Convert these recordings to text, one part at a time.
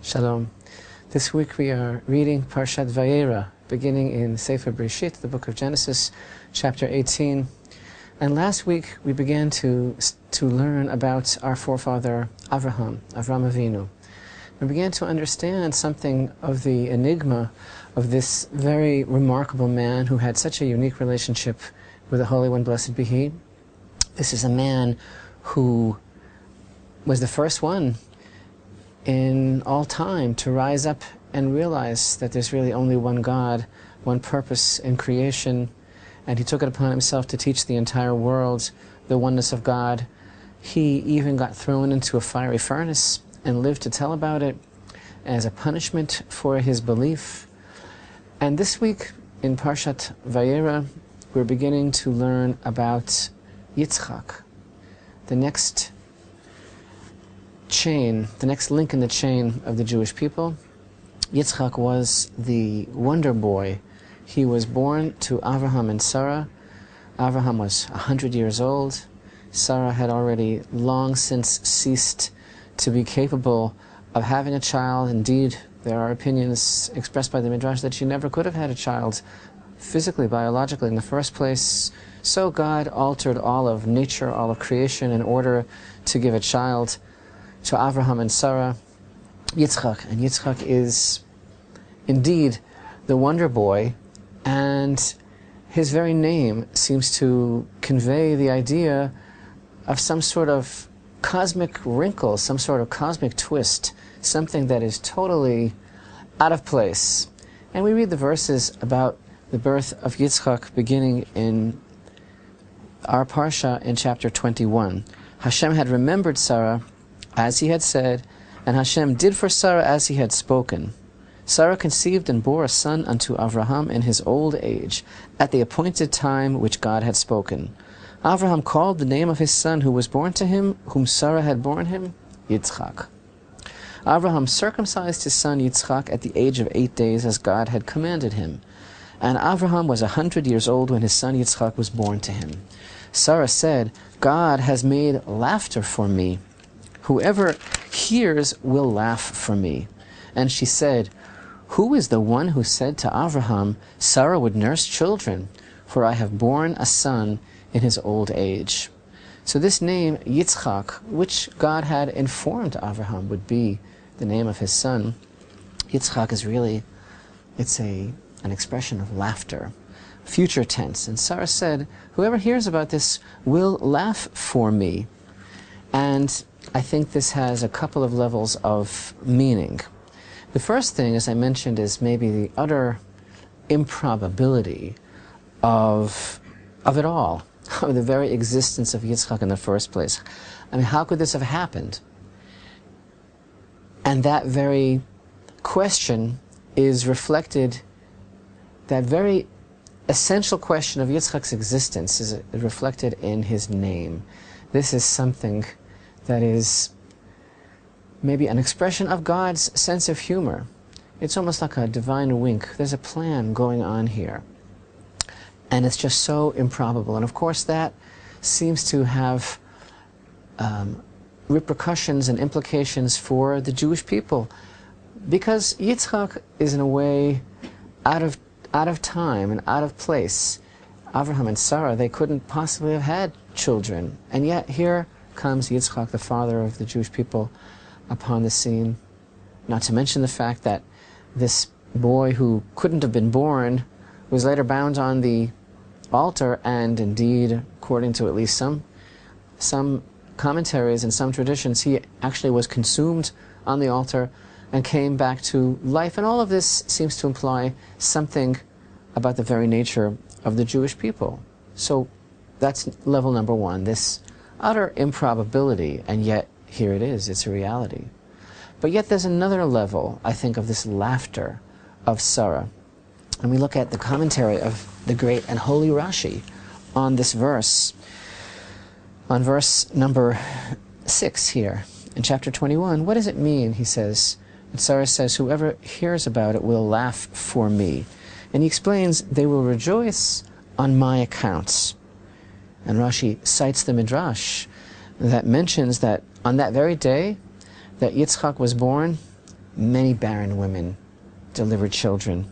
Shalom. This week we are reading Parshat Vayera, beginning in Sefer Bereshis, the book of Genesis, chapter 18. And last week we began to learn about our forefather Avraham Avinu. We began to understand something of the enigma of this very remarkable man who had such a unique relationship with the Holy One, blessed be He. This is a man who was the first one in all time to rise up and realize that there's really only one God, one purpose in creation, and he took it upon himself to teach the entire world the oneness of God. He even got thrown into a fiery furnace and lived to tell about it as a punishment for his belief. And this week in Parshat Vayera, we're beginning to learn about Yitzchak, the next chain, the next link in the chain of the Jewish people. Yitzchak was the wonder boy. He was born to Avraham and Sarah. Avraham was 100 years old. Sarah had already long since ceased to be capable of having a child. Indeed, there are opinions expressed by the Midrash that she never could have had a child physically, biologically in the first place. So God altered all of nature, all of creation in order to give a child to Avraham and Sarah, Yitzchak. And Yitzchak is indeed the wonder boy, and his very name seems to convey the idea of some sort of cosmic wrinkle, some sort of cosmic twist, something that is totally out of place. And we read the verses about the birth of Yitzchak beginning in our Parsha in chapter 21. Hashem had remembered Sarah as he had said, and Hashem did for Sarah as he had spoken. Sarah conceived and bore a son unto Avraham in his old age, at the appointed time which God had spoken. Avraham called the name of his son who was born to him, whom Sarah had borne him, Yitzchak. Avraham circumcised his son Yitzchak at the age of 8 days, as God had commanded him. And Avraham was 100 years old when his son Yitzchak was born to him. Sarah said, God has made laughter for me. Whoever hears will laugh for me. And she said, Who is the one who said to Avraham, Sarah would nurse children, for I have borne a son in his old age? So this name, Yitzchak, which God had informed Avraham would be the name of his son, Yitzchak is really, it's an expression of laughter, future tense. And Sarah said, whoever hears about this will laugh for me. And I think this has a couple of levels of meaning. The first thing, as I mentioned, is maybe the utter improbability of it all, of the very existence of Yitzchak in the first place. I mean, how could this have happened? And that very question is reflected, that very essential question of Yitzchak's existence is reflected in his name. This is something that is maybe an expression of God's sense of humor. It's almost like a divine wink. There's a plan going on here. And it's just so improbable. And of course that seems to have repercussions and implications for the Jewish people. Because Yitzchak is in a way out of time and out of place. Avraham and Sarah, they couldn't possibly have had children. And yet here comes Yitzchak, the father of the Jewish people, upon the scene. Not to mention the fact that this boy who couldn't have been born was later bound on the altar, and indeed, according to at least some commentaries and some traditions, he actually was consumed on the altar and came back to life. And all of this seems to imply something about the very nature of the Jewish people. So that's level number one, this utter improbability, and yet here it is, it's a reality. But yet there's another level, I think, of this laughter of Sarah. And we look at the commentary of the great and holy Rashi on this verse, on verse number 6 here, in chapter 21. What does it mean, he says? And Sarah says, whoever hears about it will laugh for me. And he explains, they will rejoice on my accounts. And Rashi cites the Midrash that mentions that on that very day that Yitzchak was born, Many barren women delivered children.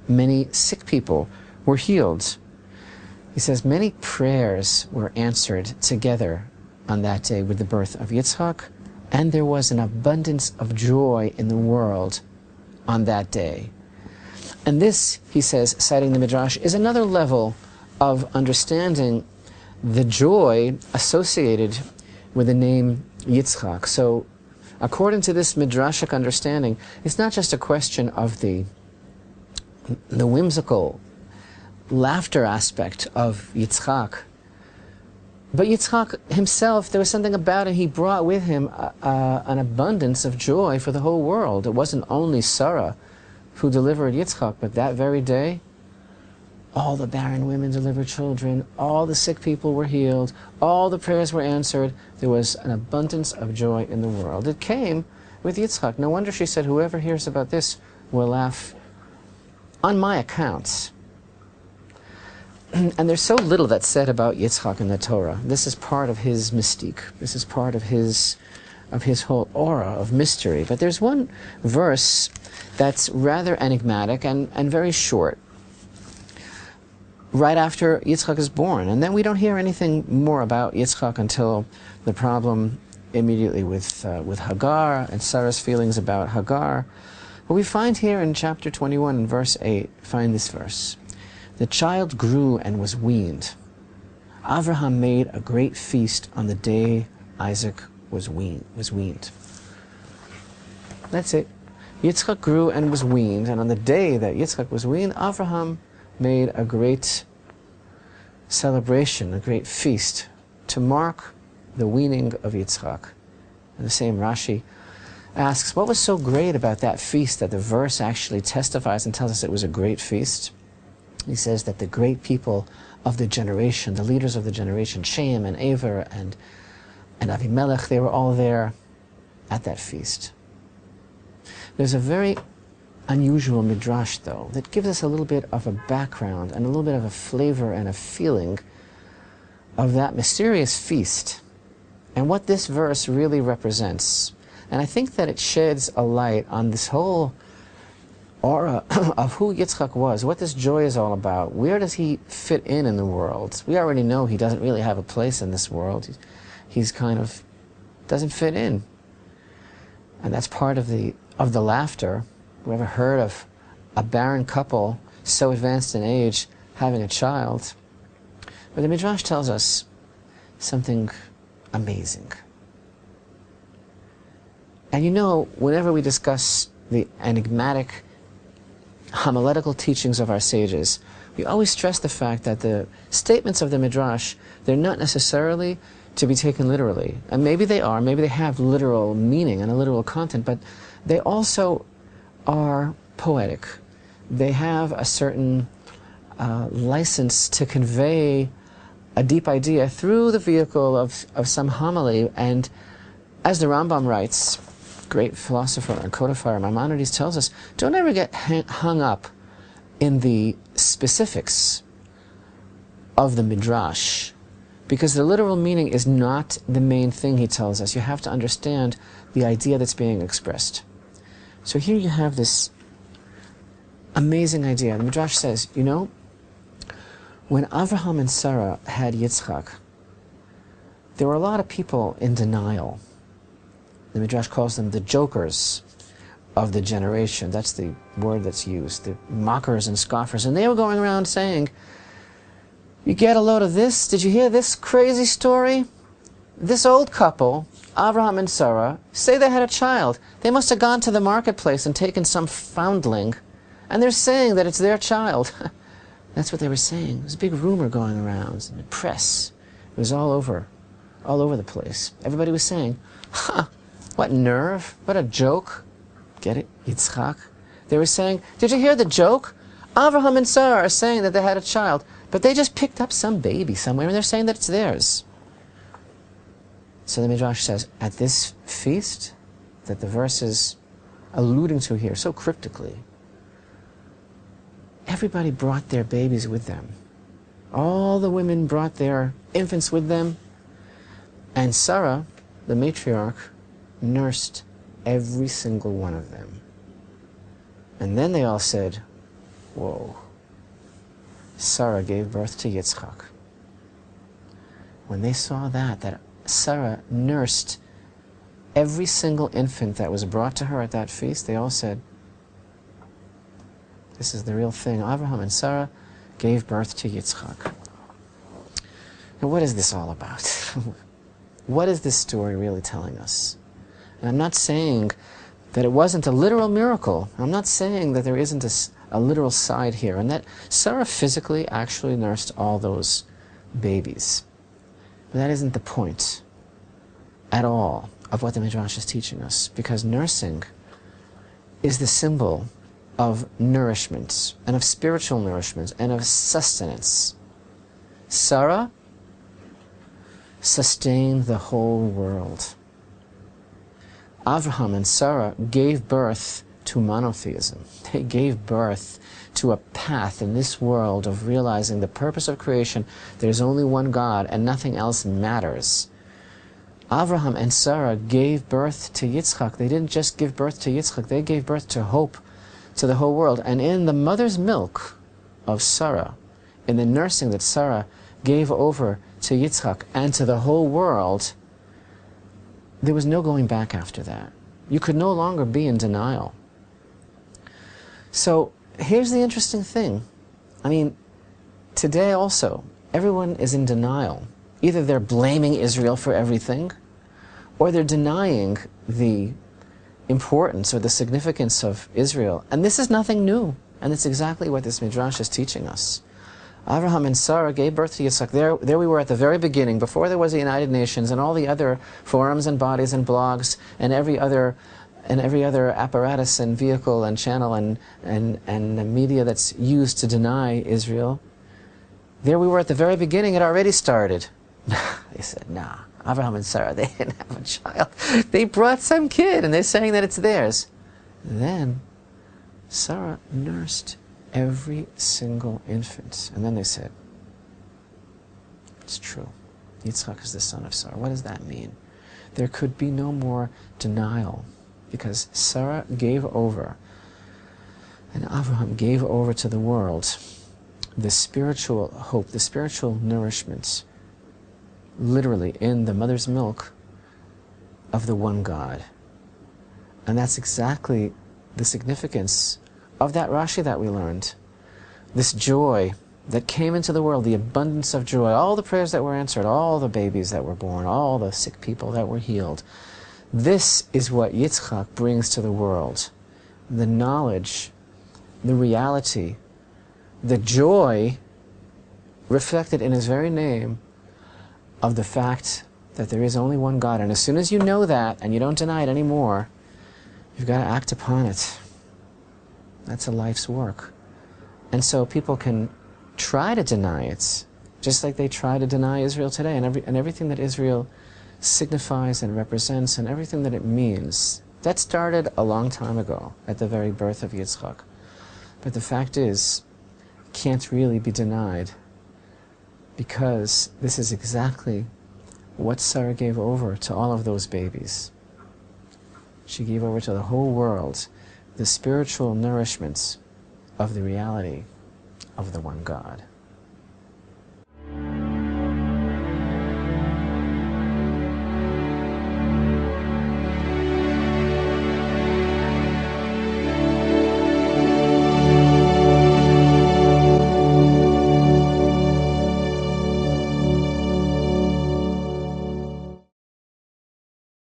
Many sick people were healed. He says many prayers were answered together on that day with the birth of Yitzchak, and there was an abundance of joy in the world on that day. And this, he says, citing the Midrash, is another level of understanding the joy associated with the name Yitzchak. So, according to this Midrashic understanding, it's not just a question of the whimsical laughter aspect of Yitzchak, but Yitzchak himself, there was something about it, he brought with him an abundance of joy for the whole world. It wasn't only Sarah who delivered Yitzchak, but that very day, all the barren women delivered children, all the sick people were healed, all the prayers were answered. There was an abundance of joy in the world. It came with Yitzchak. No wonder she said, whoever hears about this will laugh on my account. And there's so little that's said about Yitzchak in the Torah. This is part of his mystique. This is part of his whole aura of mystery. But there's one verse that's rather enigmatic and very short, right after Yitzchak is born. And then we don't hear anything more about Yitzchak until the problem immediately with Hagar and Sarah's feelings about Hagar. But we find here in chapter 21, in verse 8, find this verse. The child grew and was weaned. Avraham made a great feast on the day Isaac was weaned. That's it. Yitzchak grew and was weaned, and on the day that Yitzchak was weaned, Avraham made a great celebration, a great feast, to mark the weaning of Yitzchak. And the same Rashi asks, what was so great about that feast that the verse actually testifies and tells us it was a great feast? He says that the great people of the generation, the leaders of the generation, Shem and Ever and Avimelech, they were all there at that feast. There's a very unusual midrash, though, that gives us a little bit of a background and a little bit of a flavor and a feeling of that mysterious feast and what this verse really represents. And I think that it sheds a light on this whole aura of who Yitzchak was, what this joy is all about. Where does he fit in the world? We already know he doesn't really have a place in this world. He's kind of doesn't fit in. And that's part of the laughter. We ever heard of a barren couple so advanced in age having a child? But the Midrash tells us something amazing. And you know, whenever we discuss the enigmatic homiletical teachings of our sages, we always stress the fact that the statements of the Midrash, they're not necessarily to be taken literally. And maybe they are, maybe they have literal meaning and a literal content, but they also are poetic. They have a certain license to convey a deep idea through the vehicle of some homily. And as the Rambam writes, great philosopher and codifier Maimonides tells us, don't ever get hung up in the specifics of the Midrash, because the literal meaning is not the main thing, he tells us. You have to understand the idea that's being expressed. So here you have this amazing idea. The Midrash says, you know, when Avraham and Sarah had Yitzchak, there were a lot of people in denial. The Midrash calls them the jokers of the generation. That's the word that's used, the mockers and scoffers. And they were going around saying, you get a load of this? Did you hear this crazy story? This old couple, Avraham and Sarah, say they had a child. They must have gone to the marketplace and taken some foundling, and they're saying that it's their child. That's what they were saying. There was a big rumor going around in the press. It was all over the place. Everybody was saying, huh, what nerve, what a joke. Get it? Yitzchak. They were saying, did you hear the joke? Avraham and Sarah are saying that they had a child, but they just picked up some baby somewhere and they're saying that it's theirs. So the Midrash says, at this feast that the verse is alluding to here so cryptically, everybody brought their babies with them. All the women brought their infants with them, and Sarah, the matriarch, nursed every single one of them. And then they all said, whoa, Sarah gave birth to Yitzchak. When they saw that Sarah nursed every single infant that was brought to her at that feast, they all said, this is the real thing. Avraham and Sarah gave birth to Yitzchak. Now, what is this all about? What is this story really telling us? And I'm not saying that it wasn't a literal miracle. I'm not saying that there isn't a literal side here, and that Sarah physically actually nursed all those babies. But that isn't the point at all of what the Midrash is teaching us, because nursing is the symbol of nourishment, and of spiritual nourishment, and of sustenance. Sarah sustained the whole world. Avraham and Sarah gave birth to monotheism. They gave birth to a path in this world of realizing the purpose of creation. There's only one God and nothing else matters. Avraham and Sarah gave birth to Yitzchak. They didn't just give birth to Yitzchak, they gave birth to hope to the whole world. And in the mother's milk of Sarah, in the nursing that Sarah gave over to Yitzchak and to the whole world, there was no going back after that. You could no longer be in denial. So here's the interesting thing. I mean, today also, everyone is in denial. Either they're blaming Israel for everything, or they're denying the importance or the significance of Israel. And this is nothing new. And it's exactly what this Midrash is teaching us. Avraham and Sarah gave birth to Yitzchak. There we were at the very beginning, before there was the United Nations and all the other forums and bodies and blogs and every other apparatus and vehicle and channel and media that's used to deny Israel. There we were at the very beginning. It already started. They said, nah, Avraham and Sarah, they didn't have a child. They brought some kid and they're saying that it's theirs. Then Sarah nursed every single infant. And then they said, it's true. Yitzchak is the son of Sarah. What does that mean? There could be no more denial, because Sarah gave over, and Avraham gave over to the world the spiritual hope, the spiritual nourishment, literally in the mother's milk of the one God. And that's exactly the significance of that Rashi that we learned. This joy that came into the world, the abundance of joy, all the prayers that were answered, all the babies that were born, all the sick people that were healed. This is what Yitzchak brings to the world. The knowledge, the reality, the joy reflected in his very name of the fact that there is only one God. And as soon as you know that and you don't deny it anymore, you've got to act upon it. That's a life's work. And so people can try to deny it, just like they try to deny Israel today, and everything that Israel signifies and represents and everything that it means. That started a long time ago, at the very birth of Yitzchak. But the fact is, it can't really be denied, because this is exactly what Sarah gave over to all of those babies. She gave over to the whole world the spiritual nourishments of the reality of the one God.